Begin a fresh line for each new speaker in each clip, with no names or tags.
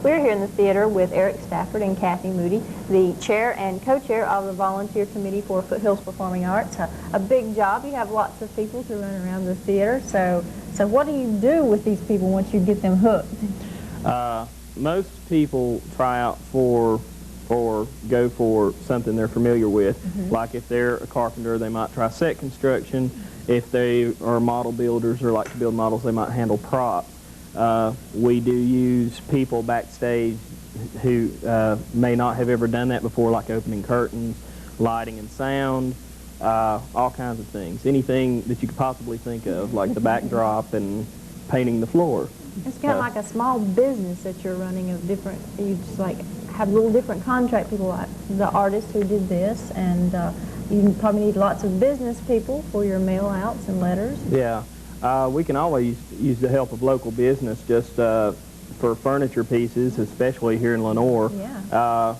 We're here in the theater with Eric Stafford and Cathy Moody, the chair and co-chair of the Volunteer Committee for Foothills Performing Arts. A big job. You have lots of people to run around the theater. So what do you do with these people once you get them hooked?
Most people try out for or go for something they're familiar with. Like if they're a carpenter, they might try set construction. If they are model builders or like to build models, they might handle props. We do use people backstage who may not have ever done that before, like opening curtains, lighting and sound, all kinds of things. Anything that you could possibly think of, like the backdrop and painting the floor.
It's kind of like a small business that you're running of different, you just like have little different contract people, like the artist who did this, and you probably need lots of business people for your mail outs and letters.
Yeah. We can always use the help of local business just for furniture pieces, especially here in Lenore.
Yeah.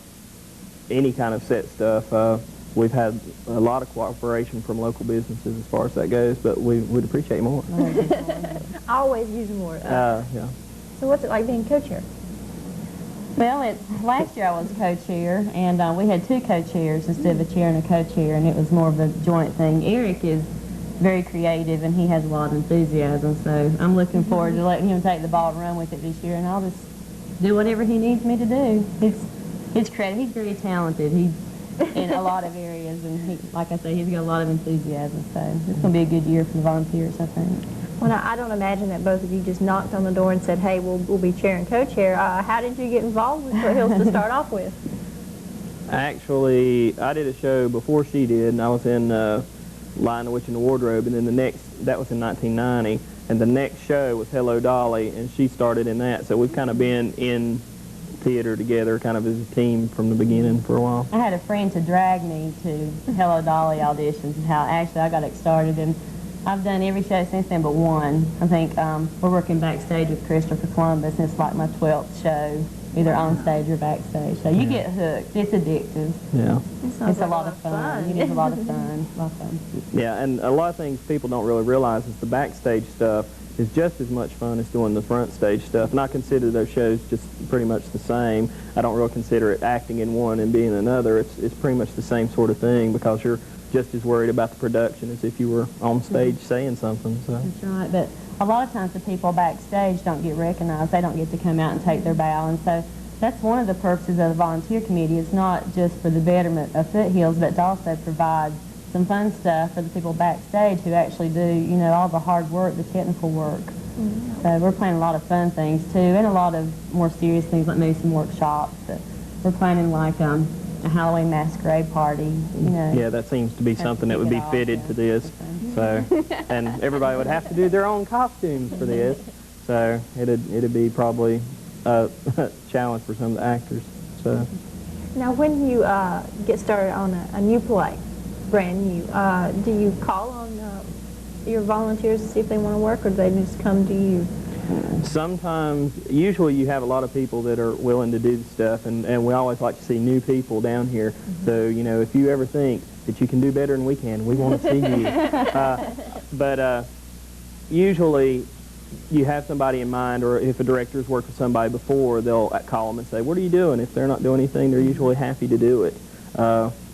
Any kind of set stuff. We've had a lot of cooperation from local businesses as far as that goes, but we would appreciate more.
Always use more.
Yeah.
So what's it like being co-chair?
Well, last year I was co-chair, and we had two co-chairs instead of a chair and a co-chair, and it was more of a joint thing. Eric is very creative, and he has a lot of enthusiasm, so I'm looking forward to letting him take the ball and run with it this year, and I'll just do whatever he needs me to do. He's creative. He's very talented. He's in a lot of areas, and like I say, he's got a lot of enthusiasm, so it's going to be a good year for the volunteers, I think.
Well, I don't imagine that both of you just knocked on the door and said, hey, we'll be chair and co-chair. How did you get involved with Foothills to start off with?
Actually, I did a show before she did, and I was in Lion, the Witch, and the Wardrobe, and then that was in 1990, and the next show was Hello Dolly, and she started in that, so we've kind of been in theater together kind of as a team from the beginning for a while.
I had a friend to drag me to Hello Dolly auditions, and how actually I got it started, and I've done every show since then but one. I think we're working backstage with Christopher Columbus, and it's like my 12th show, either on stage or backstage. So you get hooked. It's addictive.
Yeah.
It's a lot of fun. It is a lot of fun. A lot of fun.
Yeah, and a lot of things people don't really realize is the backstage stuff is just as much fun as doing the front stage stuff. And I consider those shows just pretty much the same. I don't really consider it acting in one and being another. It's pretty much the same sort of thing because you're just as worried about the production as if you were on stage saying something. So.
That's right, but a lot of times the people backstage don't get recognized. They don't get to come out and take their bow, and so that's one of the purposes of the volunteer committee. It's not just for the betterment of Foothills, but to also provide some fun stuff for the people backstage who actually do, you know, all the hard work, the technical work. So we're planning a lot of fun things too, and a lot of more serious things like maybe some workshops. But we're planning like a Halloween masquerade party, you know.
Yeah, that seems to be something that would be fitted to this. So, and everybody would have to do their own costumes for this. So it'd be probably a challenge for some of the actors. So.
Now, when you get started on a new play, brand new, do you call on your volunteers to see if they want to work, or do they just come to you?
Sometimes, usually you have a lot of people that are willing to do the stuff, and we always like to see new people down here. So, you know, if you ever think that you can do better than we can, we want to see you. But usually you have somebody in mind, or if a director's worked with somebody before, they'll call them and say, what are you doing? If they're not doing anything, they're usually happy to do it.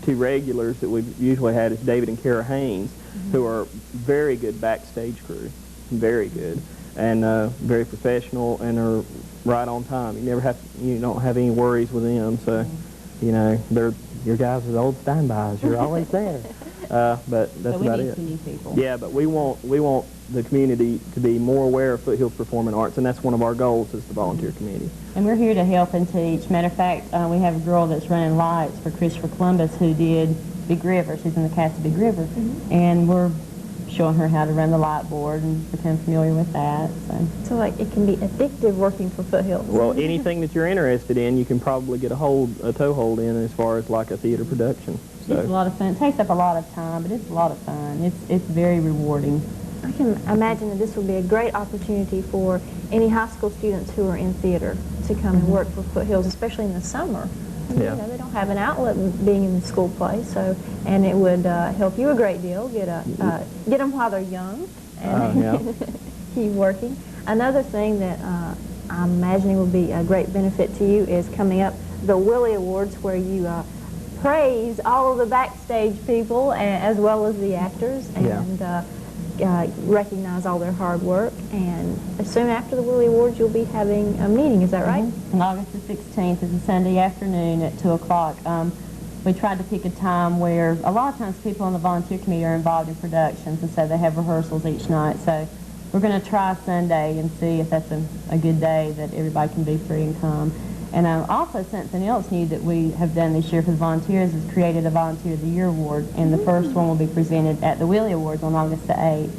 Two regulars that we've usually had is David and Kara Haynes, who are very good backstage crew, very good. And very professional, and are right on time. You don't have any worries with them. So, you know, your guys are the old standbys. You're always there. But that's about it.
New people.
Yeah, but we want the community to be more aware of Foothills Performing Arts, and that's one of our goals as the volunteer committee.
And we're here to help and teach. Matter of fact, we have a girl that's running lights for Christopher Columbus who did Big River. She's in the cast of Big River, and we're showing her how to run the light board and become familiar with that.
So like it can be addictive working for Foothills.
Well, anything that you're interested in, you can probably get a toehold in as far as like a theater production. So.
It's a lot of fun. It takes up a lot of time, but it's a lot of fun. It's very rewarding.
I can imagine that this would be a great opportunity for any high school students who are in theater to come and work for Foothills, especially in the summer.
Yeah.
You know, they don't have an outlet being in the school play, so, and it would help you a great deal, get them while they're young and keep working. Another thing that I'm imagining will be a great benefit to you is coming up the Willie Awards, where you praise all of the backstage people as well as the actors, and recognize all their hard work. And soon after the Willie Awards, you'll be having a meeting, is that right?
On August the 16th is a Sunday afternoon at 2 o'clock. We tried to pick a time where a lot of times people on the volunteer committee are involved in productions, and so they have rehearsals each night. So we're going to try Sunday and see if that's a good day that everybody can be free and come. And also, something else new that we have done this year for the volunteers is created a Volunteer of the Year Award, and the first one will be presented at the Willie Awards on August the 8th.